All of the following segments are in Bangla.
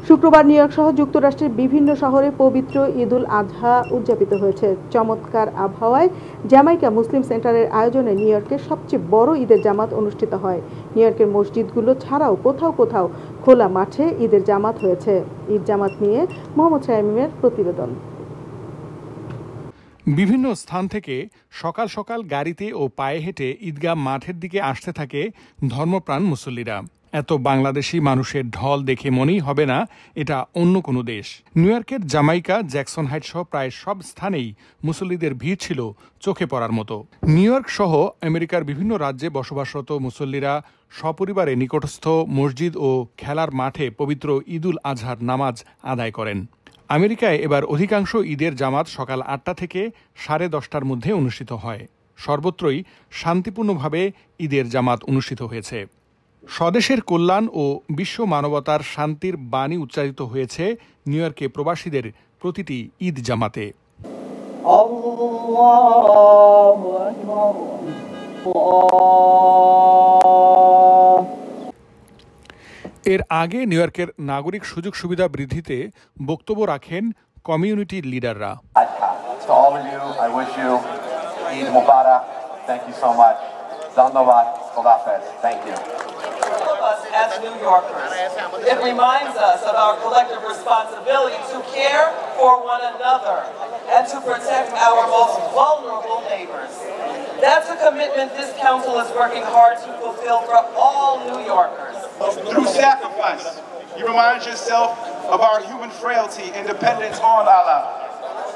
শুক্রবার নিউ ইয়র্ক সহ যুক্তরাষ্ট্রের বিভিন্ন শহরে পবিত্র ঈদুল আজহা উদযাপিত হয়েছে। চমৎকার আবহাওয়ায় জ্যামাইকা মুসলিম সেন্টারের আয়োজনে নিউ ইয়র্কের সবচেয়ে বড় ঈদের জামাত অনুষ্ঠিত হয়। নিউ ইয়র্কের মসজিদগুলো ছাড়াও কোথাও কোথাও খোলা মাঠে ঈদের জামাত হয়েছে। ঈদ জামাত নিয়ে মোহাম্মদ শামীমের প্রতিবেদন। বিভিন্ন স্থান থেকে সকাল সকাল গাড়িতে ও পায়ে হেঁটে ঈদগাহ মাঠের দিকে আসতে থাকে ধর্মপ্রাণ মুসল্লিরা। এত বাংলাদেশি মানুষের ঢল দেখে মনেই হবে না এটা অন্য কোনো দেশ। নিউ ইয়র্কের জামাইকা, জ্যাকসন হাইট সহ প্রায় সব স্থানেই মুসল্লিদের ভিড় ছিল চোখে পড়ার মতো। নিউ ইয়র্ক সহ আমেরিকার বিভিন্ন রাজ্যে বসবাসরত মুসল্লিরা সপরিবারে নিকটস্থ মসজিদ ও খেলার মাঠে পবিত্র ঈদুল আজহার নামাজ আদায় করেন। আমেরিকায় এবার অধিকাংশ ঈদের জামাত সকাল ৮টা থেকে 10:30টার মধ্যে অনুষ্ঠিত হয়। সর্বত্রই শান্তিপূর্ণভাবে ঈদের জামাত অনুষ্ঠিত হয়েছে। স্বদেশের কল্যাণ ও বিশ্ব মানবতার শান্তির বাণী উচ্চারিত হয়েছে নিউ ইয়র্কে প্রবাসীদের প্রতিটি ঈদ জামাতে। এর আগে নিউ ইয়র্কের নাগরিক সুযোগ সুবিধা বৃদ্ধিতে বক্তব্য রাখেন community লিডাররা। As New Yorkers, it reminds us of our collective responsibility to care for one another and to protect our most vulnerable neighbors. That's a commitment this council is working hard to fulfill for all New Yorkers. Through sacrifice, you remind yourself of our human frailty and dependence on Allah.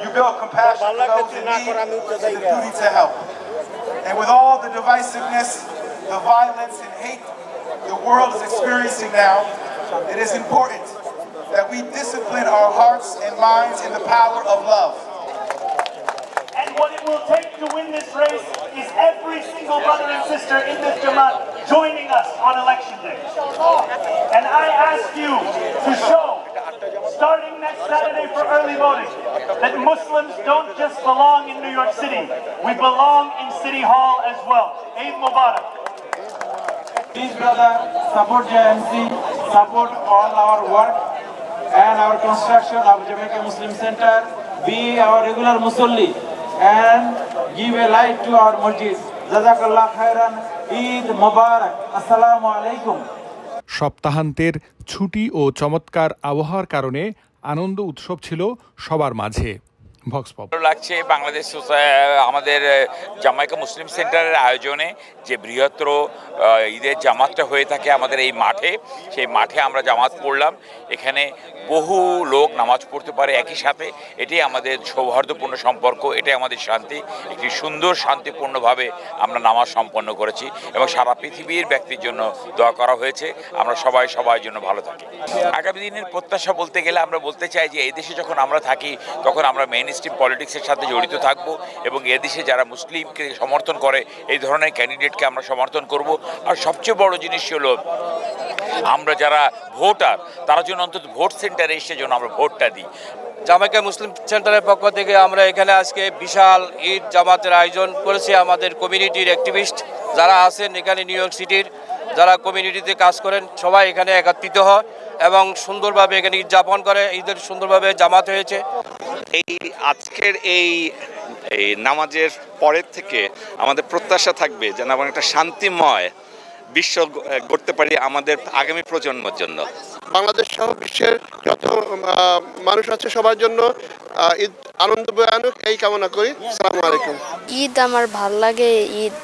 You build compassion for those in need and the duty to help. And with all the divisiveness, the violence and hate the world is experiencing now, it is important that we discipline our hearts and minds in the power of love. And what it will take to win this race is every single brother and sister in this Jamaat joining us on election day. And I ask you to show, starting next Saturday for early voting, that Muslims don't just belong in New York City, we belong in City Hall as well. Eid Mubarak. Please, brother, support JMC, support all our work and our construction of Jamaica Muslim Center, be our regular Musalli and give a light to our masjid. Jazakallah khairan, Eid Mubarak, Assalamu alaikum. সপ্তাহান্তের ছুটি ও চমৎকার আবহাওয়ার কারণে আনন্দ উৎসব ছিল সবার মাঝে। ভালো লাগছে বাংলাদেশ আমাদের জামাইকা মুসলিম সেন্টারের আয়োজনে যে বৃহত্তর ঈদের জামাতটা হয়ে থাকে আমাদের এই মাঠে, সেই মাঠে আমরা জামাত পড়লাম। এখানে বহু লোক নামাজ পড়তে পারে একই সাথে। এটাই আমাদের সৌহার্দ্যপূর্ণ সম্পর্ক, এটাই আমাদের শান্তি। একটি সুন্দর শান্তিপূর্ণভাবে আমরা নামাজ সম্পন্ন করেছি এবং সারা পৃথিবীর ব্যক্তির জন্য দোয়া করা হয়েছে আমরা সবাই সবার জন্য ভালো থাকি। আগামী দিনের প্রত্যাশা বলতে গেলে আমরা বলতে চাই যে এই দেশে যখন আমরা থাকি তখন আমরা মেইন স্ট্রিম পলিটিক্সের সাথে জড়িত থাকব এবং এদেশে যারা মুসলিমকে সমর্থন করে এই ধরনের ক্যান্ডিডেটকে আমরা সমর্থন করব। আর সবচেয়ে বড় জিনিস হলো আমরা যারা ভোটার তারা যেন অন্তত ভোট সেন্টারে এসে যেন আমরা ভোটটা দিই। জামাইকা মুসলিম সেন্টারের পক্ষ থেকে আমরা এখানে আজকে বিশাল ঈদ জামাতের আয়োজন করেছি। আমাদের কমিউনিটির অ্যাক্টিভিস্ট যারা আছেন এখানে নিউ ইয়র্ক সিটির, যারা কমিউনিটিতে কাজ করেন, সবাই এখানে একত্রিত হয় এবং সুন্দরভাবে এখানে ঈদ যাপন করে। ঈদের সুন্দরভাবে জামাত হয়েছে। এই আজকের এই নামাজের পরের থেকে আমাদের প্রত্যাশা থাকবে যেন আমরা একটা শান্তিময় বিশ্ব গড়তে পারি আমাদের আগামী প্রজন্মের জন্য। বাংলাদেশ সহ বিশ্বের যত মানুষ আছে সবার জন্য ঈদ আনন্দময় আনুক এই কামনা করি। আসসালামু আলাইকুম। ঈদ আমার ভাল লাগে, ঈদ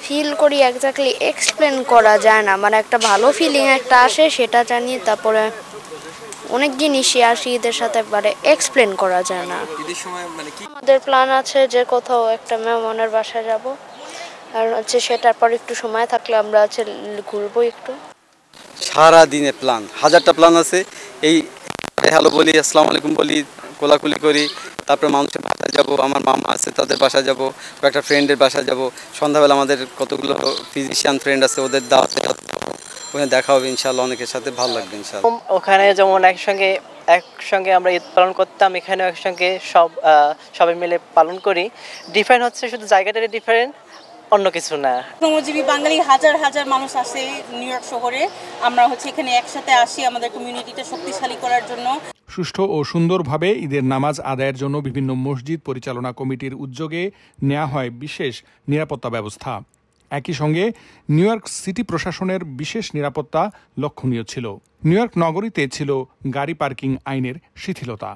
ফিল করি এক্স্যাক্টলি এক্সপ্লেন করা যায় না, মানে একটা ভালো ফিলিং একটা আসে সেটা জানি। তারপরে অনেক জিনিসই আসে ঈদের সাথে, মানে এক্সপ্লেন করা যায় না। আমাদের প্ল্যান আছে যে কোথাও একটা মেহমানের বাসায় যাব, আর হচ্ছে সেটার পর একটু সময় থাকলে আমরা হচ্ছে ঘুরবো একটু। সারা দিনের প্ল্যান, হাজারটা প্ল্যান আছে। এই হ্যালো বলি, আসসালামু আলাইকুম বলি, কোলাকুলি করি, তারপরে মানুষের বাসায় যাব, আমার মামা আছে তাদের বাসায় যাব, কয়েকটা ফ্রেন্ডের বাসায় যাব। সন্ধ্যাবেলা আমাদের কতগুলো ফিজিশিয়ান ফ্রেন্ড আছে ওদের দাওয়াতে ওখানে দেখা হবে ইনশাআল্লাহ, অনেকের সাথে ভালো লাগবে ইনশাআল্লাহ। ওখানে যেমন একসঙ্গে আমরা ঈদ পালন করতাম, এখানেও একসঙ্গে সবাই মিলে পালন করি। ডিফারেন্ট হচ্ছে শুধু জায়গাটারই ডিফারেন্ট, অন্য কিছু না। শ্রমজীবী বাঙালি হাজার হাজার মানুষ আসে নিউ ইয়র্ক শহরে। আমরা এখানে একসাথে আসি আমাদের কমিউনিটিটা শক্তিশালী করার জন্য। সুষ্ঠু ও সুন্দরভাবে ঈদের নামাজ আদায়ের জন্য বিভিন্ন মসজিদ পরিচালনা কমিটির উদ্যোগে নেওয়া হয় বিশেষ নিরাপত্তা ব্যবস্থা। একই সঙ্গে নিউ ইয়র্ক সিটি প্রশাসনের বিশেষ নিরাপত্তা লক্ষণীয় ছিল। নিউ ইয়র্ক নগরীতে ছিল গাড়ি পার্কিং আইনের শিথিলতা।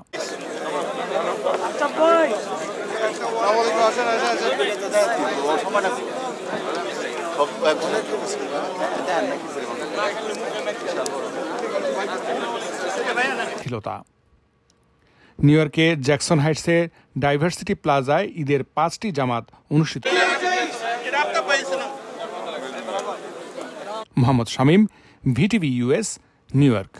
নিউ ইয়র্কে জ্যাকসন হাইটসে ডাইভার্সিটি প্লাজায় ঈদের 5টি জামাত অনুষ্ঠিত। Mohammad Shamim, VTV US, new York.